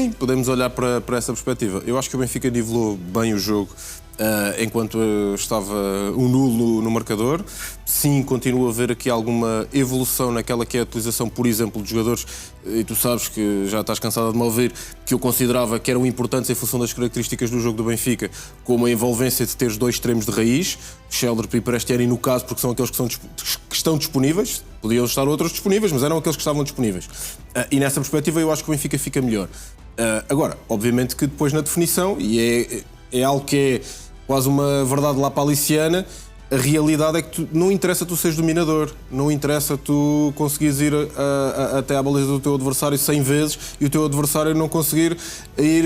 Sim, podemos olhar para essa perspectiva. Eu acho que o Benfica nivelou bem o jogo enquanto estava um nulo no marcador. Sim, continuo a ver aqui alguma evolução naquela que é a utilização, por exemplo, de jogadores, e tu sabes que já estás cansada de me ouvir, que eu considerava que eram importantes em função das características do jogo do Benfica, como a envolvência de teres dois extremos de raiz, Sheldon e Prestieri no caso, porque são aqueles que estão disponíveis, podiam estar outros disponíveis, mas eram aqueles que estavam disponíveis. E nessa perspectiva eu acho que o Benfica fica melhor. Agora, obviamente que depois na definição, e é algo que é quase uma verdade lá paliciana, a realidade é que não interessa tu seres dominador, não interessa tu conseguires ir até à baliza do teu adversário 100 vezes e o teu adversário não conseguir ir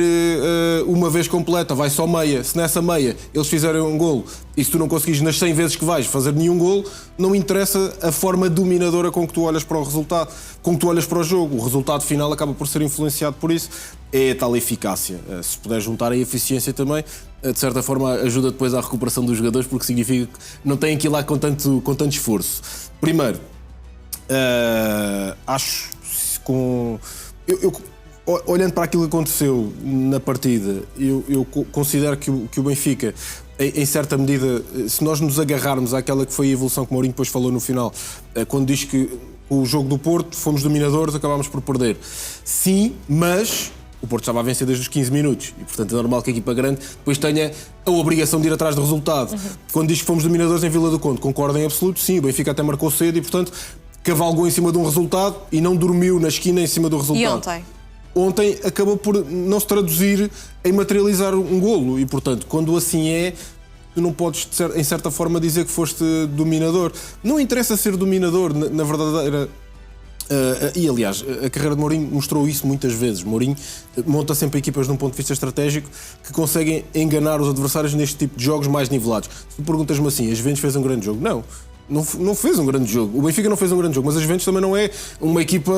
uma vez completa, vai só meia. Se nessa meia eles fizerem um golo e se tu não conseguires nas 100 vezes que vais fazer nenhum golo, não interessa a forma dominadora com que tu olhas para o resultado, com que tu olhas para o jogo. O resultado final acaba por ser influenciado por isso. É a tal eficácia. Se puder juntar a eficiência também, de certa forma ajuda depois à recuperação dos jogadores, porque significa que não têm que ir lá com tanto esforço. Primeiro, acho olhando para aquilo que aconteceu na partida, eu considero que o Benfica, em certa medida, se nós nos agarrarmos àquela que foi a evolução que o Mourinho depois falou no final, quando diz que o jogo do Porto, fomos dominadores, acabámos por perder. Sim, mas o Porto estava a vencer desde os 15 minutos e, portanto, é normal que a equipa grande depois tenha a obrigação de ir atrás do resultado. Quando diz que fomos dominadores em Vila do Conde, concordo em absoluto, sim, o Benfica até marcou cedo e, portanto, cavalgou em cima de um resultado e não dormiu na esquina em cima do resultado. E ontem? Ontem acabou por não se traduzir em materializar um golo e, portanto, quando assim é, tu não podes, em certa forma, dizer que foste dominador. Não interessa ser dominador, na verdadeira... e aliás, a carreira de Mourinho mostrou isso muitas vezes. Mourinho monta sempre equipas de um ponto de vista estratégico que conseguem enganar os adversários neste tipo de jogos mais nivelados. Se tu perguntas-me assim, a Juventus fez um grande jogo? Não fez um grande jogo. O Benfica não fez um grande jogo, mas a Juventus também não é uma equipa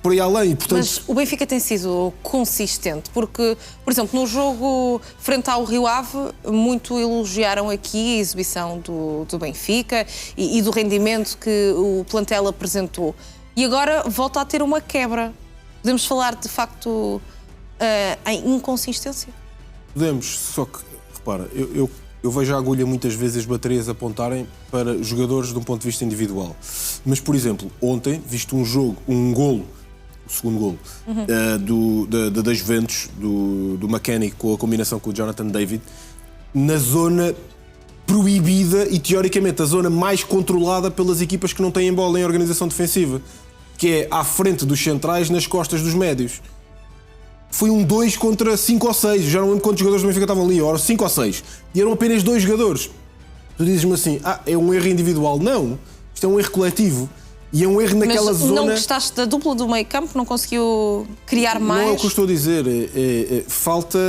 por aí além. E, portanto... Mas o Benfica tem sido consistente, porque, por exemplo, no jogo frente ao Rio Ave, muito elogiaram aqui a exibição do Benfica e do rendimento que o plantel apresentou. E agora volta a ter uma quebra. Podemos falar, de facto, em inconsistência? Podemos, só que, repara, eu vejo a agulha muitas vezes as baterias apontarem para jogadores de um ponto de vista individual. Mas, por exemplo, ontem, visto um golo, o segundo golo, da Juventus, do McKennie, com a combinação com o Jonathan David, na zona proibida e, teoricamente, a zona mais controlada pelas equipas que não têm bola em organização defensiva, que é à frente dos centrais, nas costas dos médios. Foi um 2 contra 5 ou 6, já não lembro quantos jogadores do Benfica estavam ali, ou 5 ou 6, e eram apenas 2 jogadores. Tu dizes-me assim, é um erro individual. Não, isto é um erro coletivo. E é um erro naquela zona... Mas não gostaste da dupla do meio campo? Não conseguiu criar mais? Não é o que eu estou a dizer. Falta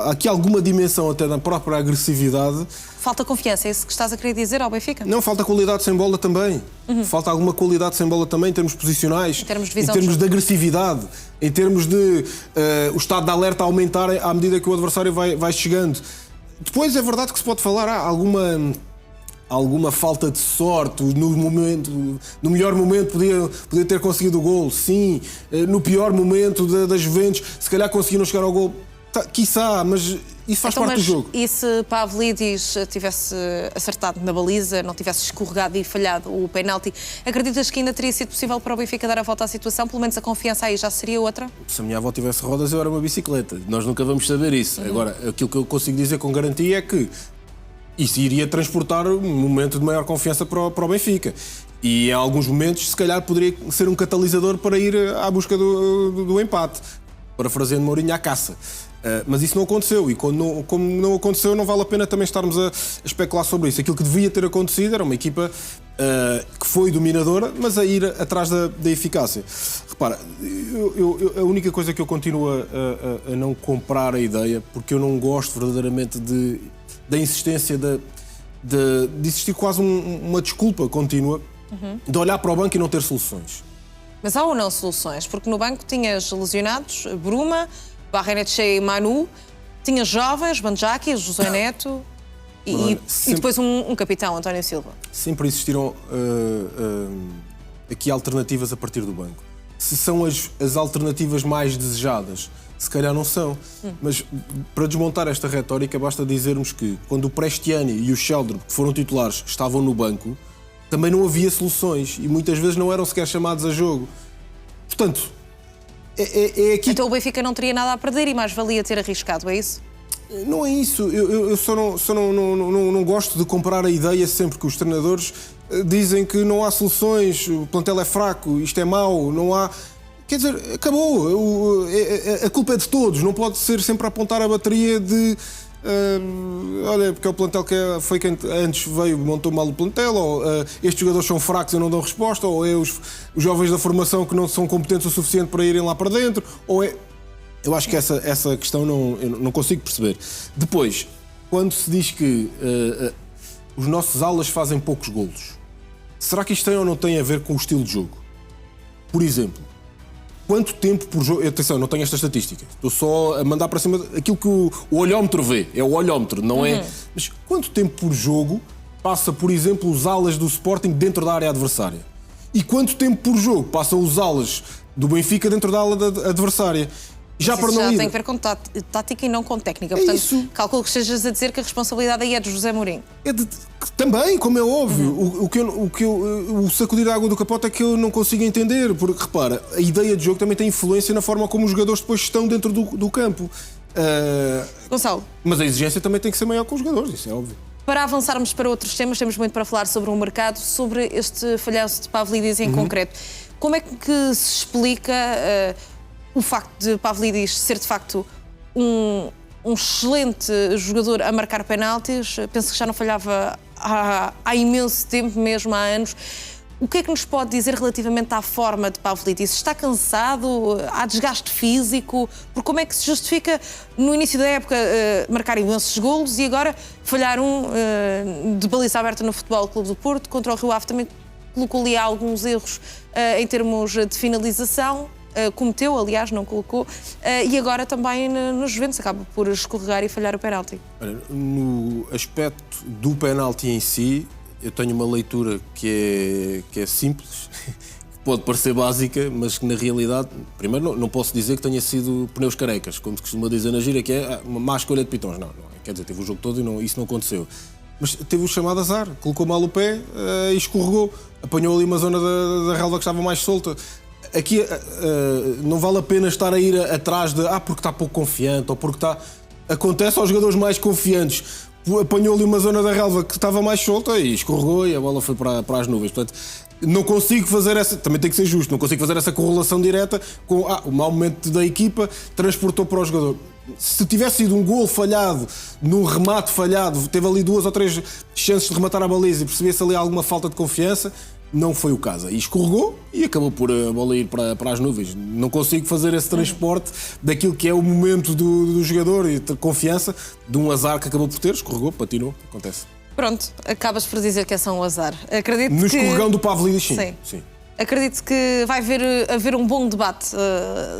aqui alguma dimensão até da própria agressividade. Falta confiança, é isso que estás a querer dizer ao Benfica? Não, falta qualidade sem bola também. Falta alguma qualidade sem bola também, em termos posicionais, em termos de visão, em termos de agressividade, em termos de o estado de alerta aumentar à medida que o adversário vai chegando. Depois é verdade que se pode falar, alguma falta de sorte, no melhor momento podia ter conseguido o gol, sim, no pior momento da Juventus, se calhar conseguiram chegar ao gol, quiçá, mas isso faz parte do jogo. E se Pavlidis tivesse acertado na baliza, não tivesse escorregado e falhado o penalti, acreditas que ainda teria sido possível para o Benfica dar a volta à situação? Pelo menos a confiança aí já seria outra? Se a minha avó tivesse rodas, eu era uma bicicleta. Nós nunca vamos saber isso. Agora, aquilo que eu consigo dizer com garantia é que isso iria transportar um momento de maior confiança para o Benfica. E em alguns momentos, se calhar, poderia ser um catalisador para ir à busca do empate. Parafraseando Mourinho, à caça. Mas isso não aconteceu. E como não aconteceu, não vale a pena também estarmos a especular sobre isso. Aquilo que devia ter acontecido era uma equipa que foi dominadora, mas a ir atrás da eficácia. Repara, a única coisa que eu continuo a não comprar a ideia, porque eu não gosto verdadeiramente da insistência de existir quase uma desculpa contínua de olhar para o banco e não ter soluções. Mas há ou não soluções? Porque no banco tinhas lesionados, Bruma, Barrenetxea e Manu, tinhas jovens, Banjaki, José Neto e depois um capitão, António Silva. Sempre existiram aqui alternativas a partir do banco. se são as alternativas mais desejadas. Se calhar não são. Mas para desmontar esta retórica basta dizermos que quando o Prestiani e o Sheldon, que foram titulares, estavam no banco, também não havia soluções e muitas vezes não eram sequer chamados a jogo. Portanto, é aqui... Então o Benfica não teria nada a perder e mais valia ter arriscado, é isso? Não é isso. Eu só não gosto de comprar a ideia sempre que os treinadores dizem que não há soluções, o plantel é fraco, isto é mau, não há... Quer dizer, acabou. A culpa é de todos. Não pode ser sempre a apontar a bateria de... olha, porque é o plantel que foi quem antes veio, montou mal o plantel, ou estes jogadores são fracos e não dão resposta, ou é os jovens da formação que não são competentes o suficiente para irem lá para dentro, ou é... Eu acho que essa questão eu não consigo perceber. Depois, quando se diz que os nossos alas fazem poucos golos, será que isto tem ou não tem a ver com o estilo de jogo? Por exemplo, quanto tempo por jogo... Atenção, não tenho esta estatística. Estou só a mandar para cima aquilo que o olhómetro vê. É o olhómetro, não é... Mas quanto tempo por jogo passa, por exemplo, os alas do Sporting dentro da área adversária? E quanto tempo por jogo passam os alas do Benfica dentro da ala adversária? Já tem a ver com tática e não com técnica. Portanto, isso. Calculo que estejas a dizer que a responsabilidade aí é de José Mourinho. Também, como é óbvio. O sacudir a água do capote é que eu não consigo entender. Porque, repara, a ideia de jogo também tem influência na forma como os jogadores depois estão dentro do campo. Gonçalo. Mas a exigência também tem que ser maior com os jogadores, isso é óbvio. Para avançarmos para outros temas, temos muito para falar sobre o mercado, sobre este falhanço de Pavlidis em concreto. Como é que se explica... o facto de Pavlidis ser, de facto, um excelente jogador a marcar penaltis, penso que já não falhava há imenso tempo, mesmo há anos. O que é que nos pode dizer relativamente à forma de Pavlidis? Está cansado? Há desgaste físico? Porque como é que se justifica, no início da época, marcar imensos golos e agora falhar de baliza aberta no Futebol Clube do Porto, contra o Rio Ave também colocou ali alguns erros em termos de finalização. Cometeu, aliás, não colocou, e agora também nos Juventus acaba por escorregar e falhar o penalti. No aspecto do penalti em si, eu tenho uma leitura que é simples, que pode parecer básica, mas que na realidade, primeiro, não posso dizer que tenha sido pneus carecas, como se costuma dizer na gíria, que é uma má escolha de pitões. Não, quer dizer, teve o jogo todo e isso não aconteceu. Mas teve o chamado azar, colocou mal o pé e escorregou, apanhou ali uma zona da relva que estava mais solta. Aqui não vale a pena estar a ir atrás de porque está pouco confiante ou porque está... Acontece aos jogadores mais confiantes. Apanhou ali uma zona da relva que estava mais solta e escorregou e a bola foi para as nuvens. Portanto, não consigo fazer essa... Também tem que ser justo. Não consigo fazer essa correlação direta com o mau momento da equipa transportou para o jogador. Se tivesse sido um golo falhado, num remate falhado, teve ali 2 ou 3 chances de rematar a baliza e percebesse ali alguma falta de confiança... Não foi o caso. E escorregou e acabou por a bola ir para as nuvens. Não consigo fazer esse transporte daquilo que é o momento do jogador e de confiança de um azar que acabou por ter. Escorregou, patinou, acontece. Pronto, acabas por dizer que é só um azar. Acredito no escorregão do Pavlidis, sim. Acredito que vai haver um bom debate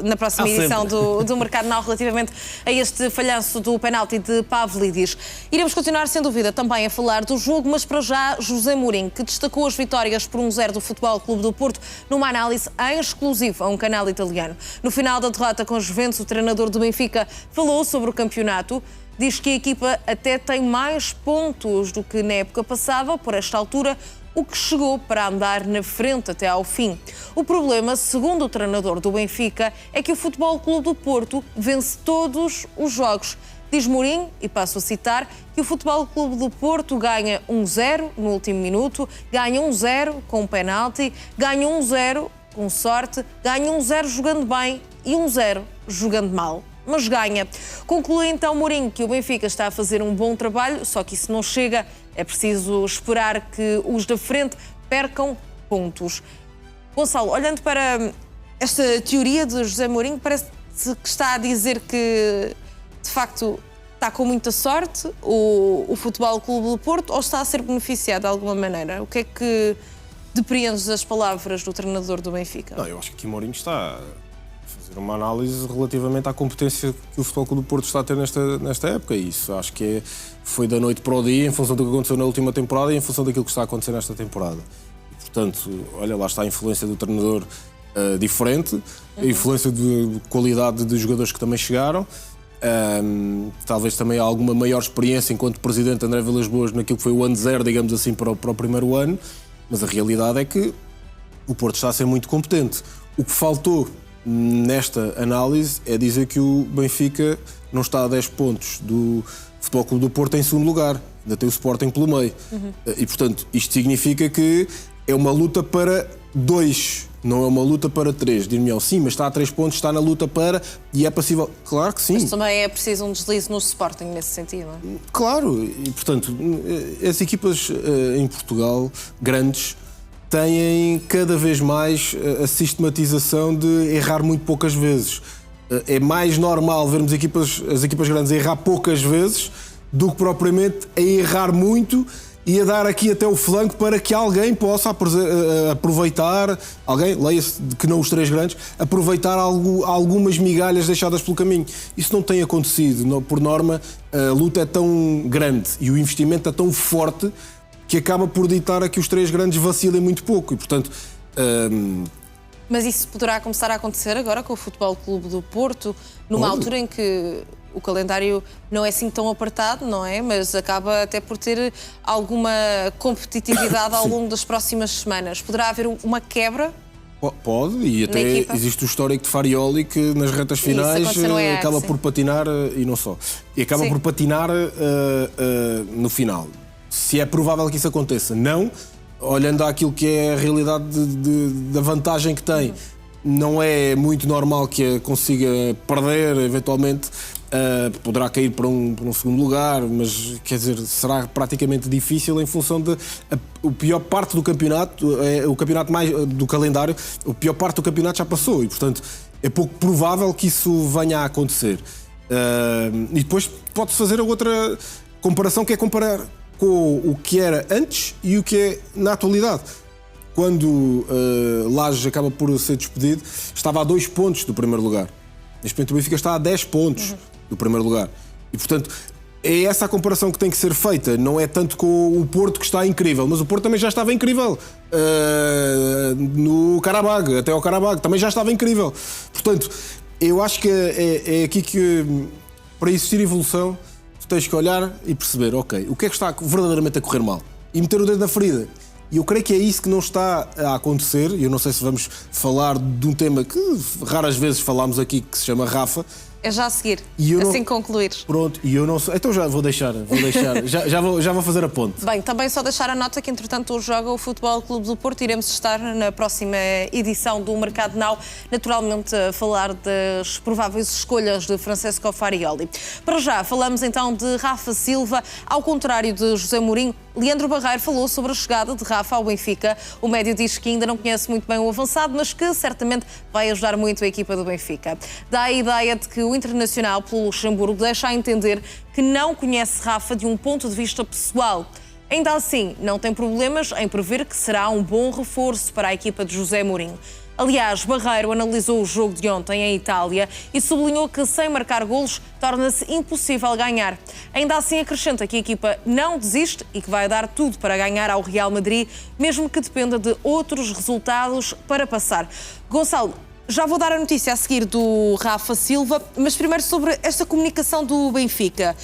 na próxima edição do Mercado Now relativamente a este falhanço do penalti de Pavlidis. Iremos continuar, sem dúvida, também a falar do jogo, mas para já José Mourinho, que destacou as vitórias por 1-0 do Futebol Clube do Porto numa análise em exclusivo a um canal italiano. No final da derrota com os Juventus, o treinador do Benfica falou sobre o campeonato. Diz que a equipa até tem mais pontos do que na época passada, por esta altura, o que chegou para andar na frente até ao fim. O problema, segundo o treinador do Benfica, é que o Futebol Clube do Porto vence todos os jogos. Diz Mourinho, e passo a citar, que o Futebol Clube do Porto ganha 1-0 no último minuto, ganha 1-0 com um penalti, ganha 1-0 com sorte, ganha 1-0 jogando bem e 1-0 jogando mal. Mas ganha. Conclui então Mourinho que o Benfica está a fazer um bom trabalho, só que isso não chega. É preciso esperar que os da frente percam pontos. Gonçalo, olhando para esta teoria de José Mourinho, parece que está a dizer que, de facto, está com muita sorte o Futebol Clube do Porto ou está a ser beneficiado de alguma maneira? O que é que depreendes das palavras do treinador do Benfica? Eu acho que aqui Mourinho está... fazer uma análise relativamente à competência que o Futebol Clube do Porto está a ter nesta época. E isso acho que foi da noite para o dia, em função do que aconteceu na última temporada e em função daquilo que está a acontecer nesta temporada. E, portanto, olha, lá está a influência do treinador diferente, a influência de qualidade de jogadores que também chegaram. Talvez também há alguma maior experiência enquanto presidente André Vilas-Boas naquilo que foi o ano zero, digamos assim, para o primeiro ano, mas a realidade é que o Porto está a ser muito competente. O que faltou nesta análise é dizer que o Benfica não está a 10 pontos do Futebol Clube do Porto em segundo lugar, ainda tem o Sporting pelo meio. E portanto isto significa que é uma luta para 2, não é uma luta para 3. Dir-me-ão, sim, mas está a 3 pontos, está na luta para... E é possível... Claro que sim. Mas também é preciso um deslize no Sporting nesse sentido, não é? Claro, e portanto, as equipas em Portugal, grandes, têm cada vez mais a sistematização de errar muito poucas vezes. É mais normal vermos as equipas grandes a errar poucas vezes do que propriamente a errar muito e a dar aqui até o flanco para que alguém possa aproveitar, alguém, leia-se que não os 3 grandes, aproveitar algumas migalhas deixadas pelo caminho. Isso não tem acontecido. Por norma, a luta é tão grande e o investimento é tão forte que acaba por ditar a que os 3 grandes vacilem muito pouco. E, portanto... Mas isso poderá começar a acontecer agora com o Futebol Clube do Porto, numa altura em que o calendário não é assim tão apertado, não é? Mas acaba até por ter alguma competitividade ao longo das próximas semanas. Poderá haver uma quebra? Pode, e até existe o histórico de Farioli que nas retas finais acaba por patinar, e não só, e acaba por patinar no final. Se é provável que isso aconteça, não, olhando àquilo que é a realidade da vantagem que tem, não é muito normal que a consiga perder, eventualmente poderá cair para um segundo lugar, mas quer dizer, será praticamente difícil em função de a pior parte do campeonato, o campeonato mais do calendário, a pior parte do campeonato já passou e, portanto, é pouco provável que isso venha a acontecer. E depois pode-se fazer a outra comparação, que é comparar com o que era antes e o que é na atualidade. Quando Lages acaba por ser despedido, estava a 2 pontos do primeiro lugar. Neste momento o Benfica está a 10 pontos do primeiro lugar. E, portanto, é essa a comparação que tem que ser feita. Não é tanto com o Porto, que está incrível, mas o Porto também já estava incrível. No Qarabag, até ao Qarabag, também já estava incrível. Portanto, eu acho que é aqui que, para existir evolução, tu tens que olhar e perceber, ok, o que é que está verdadeiramente a correr mal? E meter o dedo na ferida. E eu creio que é isso que não está a acontecer. Eu não sei se vamos falar de um tema que raras vezes falámos aqui, que se chama Rafa. É já a seguir, assim concluir. Pronto, e eu não sei. Então já vou deixar. já vou fazer a ponte. Bem, também só deixar a nota que, entretanto, hoje joga o Futebol Clube do Porto. Iremos estar na próxima edição do Mercado Now, naturalmente a falar das prováveis escolhas de Francesco Farioli. Para já, falamos então de Rafa Silva. Ao contrário de José Mourinho, Leandro Barreiro falou sobre a chegada de Rafa ao Benfica. O médio diz que ainda não conhece muito bem o avançado, mas que certamente vai ajudar muito a equipa do Benfica. Dá a ideia de que o internacional pelo Luxemburgo deixa a entender que não conhece Rafa de um ponto de vista pessoal. Ainda assim, não tem problemas em prever que será um bom reforço para a equipa de José Mourinho. Aliás, Barreiro analisou o jogo de ontem em Itália e sublinhou que sem marcar golos torna-se impossível ganhar. Ainda assim acrescenta que a equipa não desiste e que vai dar tudo para ganhar ao Real Madrid, mesmo que dependa de outros resultados para passar. Gonçalo, já vou dar a notícia a seguir do Rafa Silva, mas primeiro sobre esta comunicação do Benfica,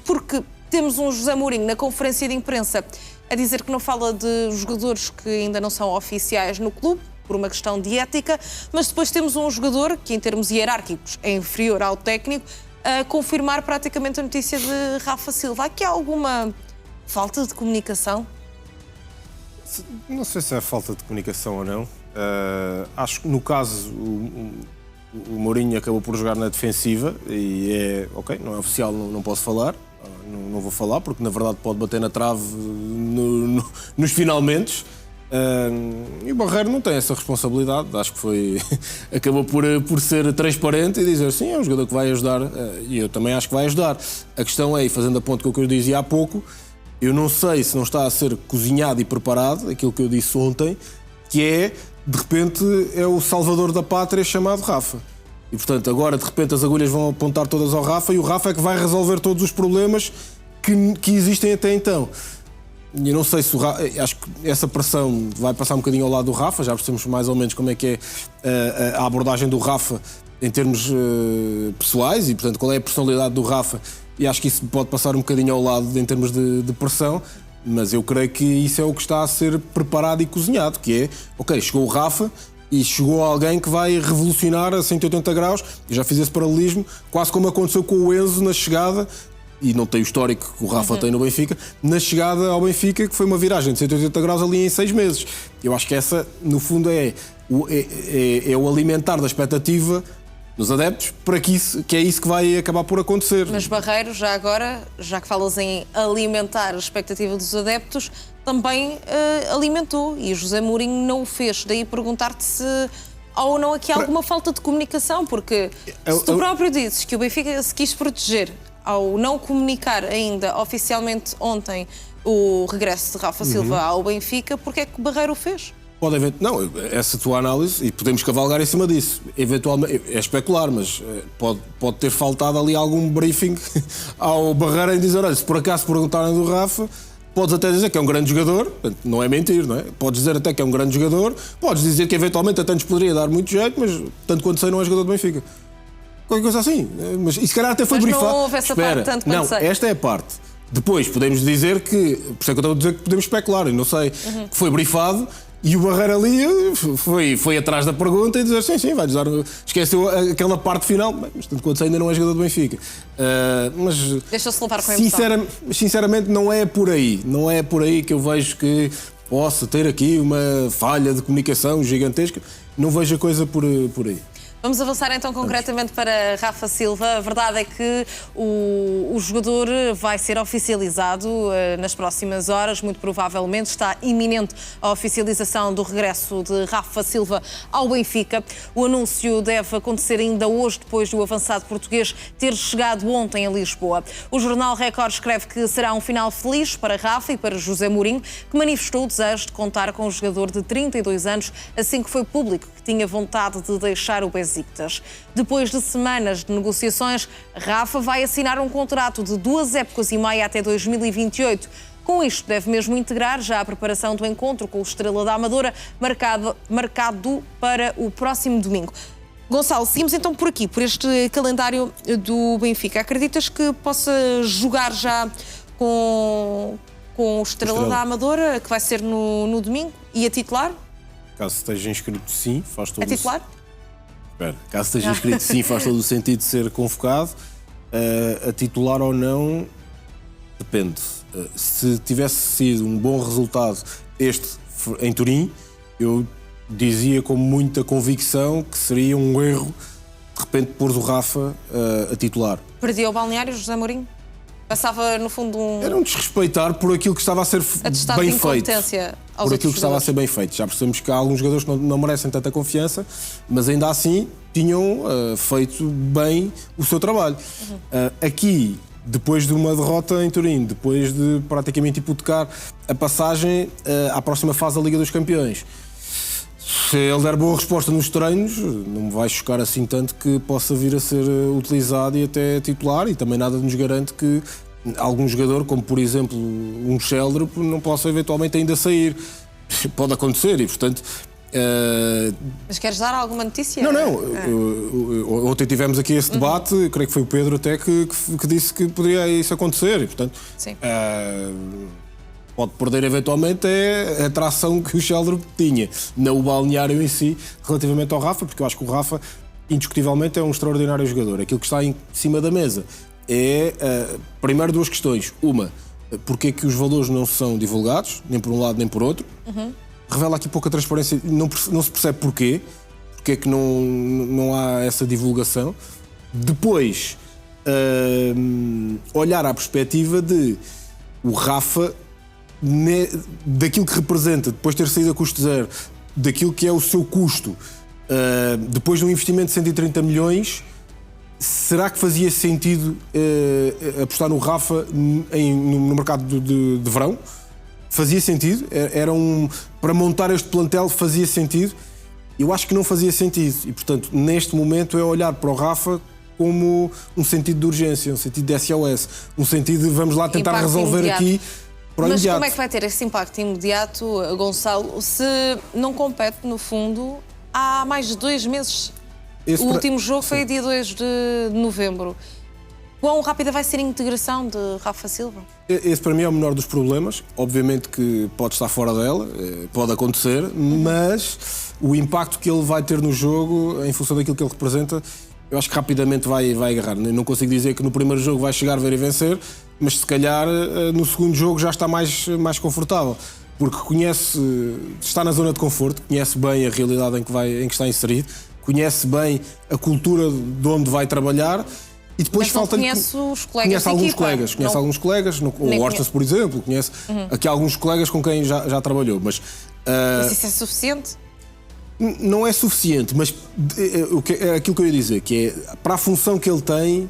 porque temos um José Mourinho na conferência de imprensa a dizer que não fala de jogadores que ainda não são oficiais no clube, por uma questão de ética, mas depois temos um jogador que, em termos hierárquicos, é inferior ao técnico, a confirmar praticamente a notícia de Rafa Silva. Aqui há alguma falta de comunicação? Não sei se é falta de comunicação ou não. Acho que, no caso, o Mourinho acabou por jogar na defensiva e é, ok, não é oficial, não posso falar, não vou falar, porque, na verdade, pode bater na trave nos finalmente. E o Barreiro não tem essa responsabilidade, acho que foi acabou por ser transparente e dizer sim, é um jogador que vai ajudar, e eu também acho que vai ajudar. A questão é, e fazendo a ponte com o que eu dizia há pouco, eu não sei se não está a ser cozinhado e preparado, aquilo que eu disse ontem, que é, de repente, é o salvador da pátria chamado Rafa. E, portanto, agora, de repente, as agulhas vão apontar todas ao Rafa e o Rafa é que vai resolver todos os problemas que existem até então. E não sei se acho que essa pressão vai passar um bocadinho ao lado do Rafa, já percebemos mais ou menos como é que é a abordagem do Rafa em termos pessoais e, portanto, qual é a personalidade do Rafa, e acho que isso pode passar um bocadinho ao lado em termos de pressão, mas eu creio que isso é o que está a ser preparado e cozinhado, que é, ok, chegou o Rafa e chegou alguém que vai revolucionar a 180 graus, eu já fiz esse paralelismo, quase como aconteceu com o Enzo na chegada, e não tem o histórico que o Rafa tem no Benfica, na chegada ao Benfica, que foi uma viragem de 180 graus ali em 6 meses. Eu acho que essa, no fundo, é o alimentar da expectativa nos adeptos, para que é isso que vai acabar por acontecer. Mas Barreiro, já agora, já que falas em alimentar a expectativa dos adeptos, também alimentou, e José Mourinho não o fez. Daí perguntar-te se há ou não aqui alguma falta de comunicação, porque se tu próprio dizes que o Benfica se quis proteger ao não comunicar ainda oficialmente ontem o regresso de Rafa Silva ao Benfica, porque é que o Barreiro o fez? Pode haver, não, essa tua análise, e podemos cavalgar em cima disso, eventualmente, é especular, mas pode ter faltado ali algum briefing ao Barreiro em dizer, olha, se por acaso perguntarem do Rafa, podes até dizer que é um grande jogador, não é mentir, não é? Podes dizer até que é um grande jogador, podes dizer que eventualmente até nos poderia dar muito jeito, mas tanto quanto sei não é jogador do Benfica. Qualquer coisa assim, mas e se calhar até foi brifado. Mas não houve essa parte, tanto quanto sei. Esta é a parte. Depois podemos dizer que, por isso é que eu estou a dizer que podemos especular, e não sei, que foi brifado e o Barreiro ali foi atrás da pergunta e dizer sim, vai dar, esqueceu aquela parte final, mas tanto quanto sei ainda não é jogador do Benfica. Mas deixa-se levar com a emoção. Sinceramente não é por aí que eu vejo que possa ter aqui uma falha de comunicação gigantesca, não vejo a coisa por aí. Vamos avançar então concretamente para Rafa Silva. A verdade é que o jogador vai ser oficializado nas próximas horas, muito provavelmente. Está iminente a oficialização do regresso de Rafa Silva ao Benfica. O anúncio deve acontecer ainda hoje, depois do avançado português ter chegado ontem a Lisboa. O jornal Record escreve que será um final feliz para Rafa e para José Mourinho, que manifestou o desejo de contar com o jogador de 32 anos, assim que foi público que tinha vontade de deixar o Besiktas. Depois de semanas de negociações, Rafa vai assinar um contrato de 2 épocas e meia até 2028. Com isto, deve mesmo integrar já a preparação do encontro com o Estrela da Amadora, marcado para o próximo domingo. Gonçalo, seguimos então por aqui, por este calendário do Benfica. Acreditas que possa jogar já com o Estrela da Amadora, que vai ser no domingo, e a titular? Caso esteja inscrito, sim, faz todo a titular? Caso esteja inscrito, sim, faz todo o sentido de ser convocado. A titular ou não, depende. Se tivesse sido um bom resultado este em Turim, eu dizia com muita convicção que seria um erro, de repente, pôr o Rafa a titular. Perdia o balneário, José Mourinho? Passava, no fundo, Era um desrespeitar por aquilo que estava a ser bem feito. Por aquilo que estava a ser bem feito. Já percebemos que há alguns jogadores que não merecem tanta confiança, mas ainda assim tinham feito bem o seu trabalho. Aqui, depois de uma derrota em Turim, depois de praticamente hipotecar a passagem à próxima fase da Liga dos Campeões, se ele der boa resposta nos treinos, não me vai chocar assim tanto que possa vir a ser utilizado e até titular, e também nada nos garante que algum jogador, como por exemplo um Sheldrup, não possa eventualmente ainda sair. Pode acontecer e, portanto... Mas queres dar alguma notícia? Não. Ontem tivemos aqui esse debate, creio que foi o Pedro até que disse que poderia isso acontecer, e portanto... Sim. Pode perder eventualmente a atração que o Sheldrup tinha, não o balneário em si, relativamente ao Rafa, porque eu acho que o Rafa, indiscutivelmente, é um extraordinário jogador. Aquilo que está em cima da mesa é, primeiro, 2 questões. Uma, porque é que os valores não são divulgados, nem por um lado nem por outro. Revela aqui pouca transparência, não se percebe porquê, porque é que não há essa divulgação. Depois, olhar à perspectiva de o Rafa, daquilo que representa, depois de ter saído a custo zero, daquilo que é o seu custo, depois de um investimento de 130 milhões, será que fazia sentido apostar no Rafa no mercado de verão? Fazia sentido? Para montar este plantel fazia sentido? Eu acho que não fazia sentido e, portanto, neste momento é olhar para o Rafa como um sentido de urgência, um sentido de SOS, um sentido de vamos lá tentar resolver aqui para o Mas imediato. como é que vai ter esse impacto imediato, Gonçalo, se não compete, no fundo, há mais de 2 meses? O último jogo foi dia 2 de novembro. Quão rápida vai ser a integração de Rafa Silva? Esse para mim é o menor dos problemas. Obviamente que pode estar fora dela, pode acontecer, mas o impacto que ele vai ter no jogo, em função daquilo que ele representa, eu acho que rapidamente vai agarrar. Não consigo dizer que no primeiro jogo vai chegar, ver e vencer, mas se calhar no segundo jogo já está mais confortável. Porque está na zona de conforto, conhece bem a realidade em que está inserido, conhece bem a cultura de onde vai trabalhar. E depois mas não conhece os colegas conhece alguns colegas, o Orstas, por exemplo, conhece aqui alguns colegas com quem já trabalhou. Mas isso é suficiente? não é suficiente, mas aquilo que eu ia dizer, que é para a função que ele tem,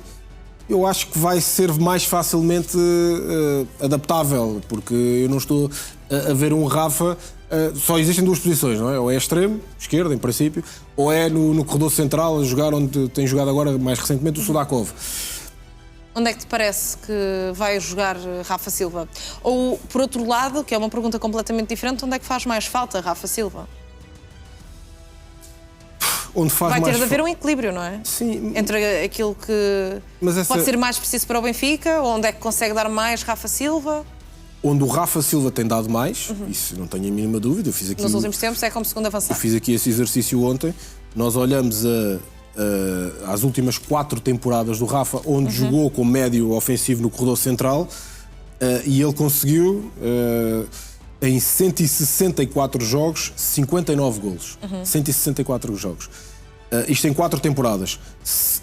eu acho que vai ser mais facilmente adaptável, porque eu não estou a ver um Rafa. Só existem 2 posições, não é? Ou é extremo, esquerda, em princípio, ou é no corredor central, a jogar onde tem jogado agora, mais recentemente, o Sudakov. Onde é que te parece que vai jogar Rafa Silva? Ou, por outro lado, que é uma pergunta completamente diferente, onde é que faz mais falta Rafa Silva? Onde faz vai ter mais de haver um equilíbrio, não é? Sim. Entre aquilo que pode ser mais preciso para o Benfica, onde é que consegue dar mais Rafa Silva? Onde o Rafa Silva tem dado mais, isso não tenho a mínima dúvida. Eu fiz aqui nos últimos tempos é como segundo avançado. Eu fiz aqui esse exercício ontem. Nós olhamos às últimas 4 temporadas do Rafa, onde jogou com médio ofensivo no corredor central, e ele conseguiu, em 164 jogos, 59 golos. 164 jogos. Isto em 4 temporadas.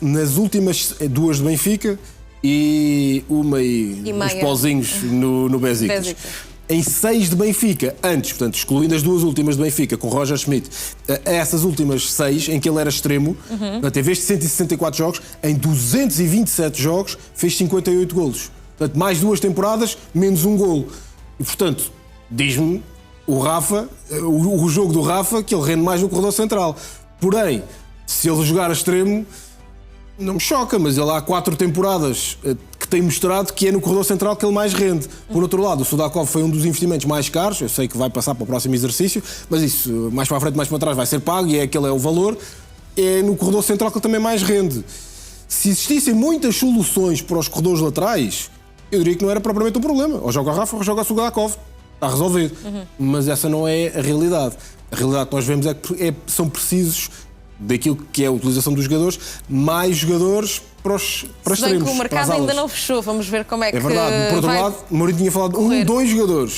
Nas últimas 2 de Benfica, e uns pauzinhos no Besiktas. Em 6 de Benfica, antes, portanto, excluindo as 2 últimas de Benfica, com Roger Schmidt, essas últimas 6, em que ele era extremo, em vez de 164 jogos, em 227 jogos, fez 58 golos. Portanto, mais 2 temporadas, menos 1 golo. E, portanto, diz-me o Rafa, o jogo do Rafa, que ele rende mais no corredor central. Porém, se ele jogar a extremo, não me choca, mas ele há 4 temporadas que tem mostrado que é no corredor central que ele mais rende. Por outro lado, o Sudakov foi um dos investimentos mais caros, eu sei que vai passar para o próximo exercício, mas isso, mais para a frente, mais para trás, vai ser pago e aquele é o valor. É no corredor central que ele também mais rende. Se existissem muitas soluções para os corredores laterais, eu diria que não era propriamente um problema. Ou joga a Rafa ou joga a Sudakov. Está resolvido. Mas essa não é a realidade. A realidade que nós vemos é que são precisos, daquilo que é a utilização dos jogadores, mais jogadores para extremos. Se bem que o mercado ainda não fechou, vamos ver como é que é verdade. Por outro lado, Mourinho tinha falado 2 jogadores.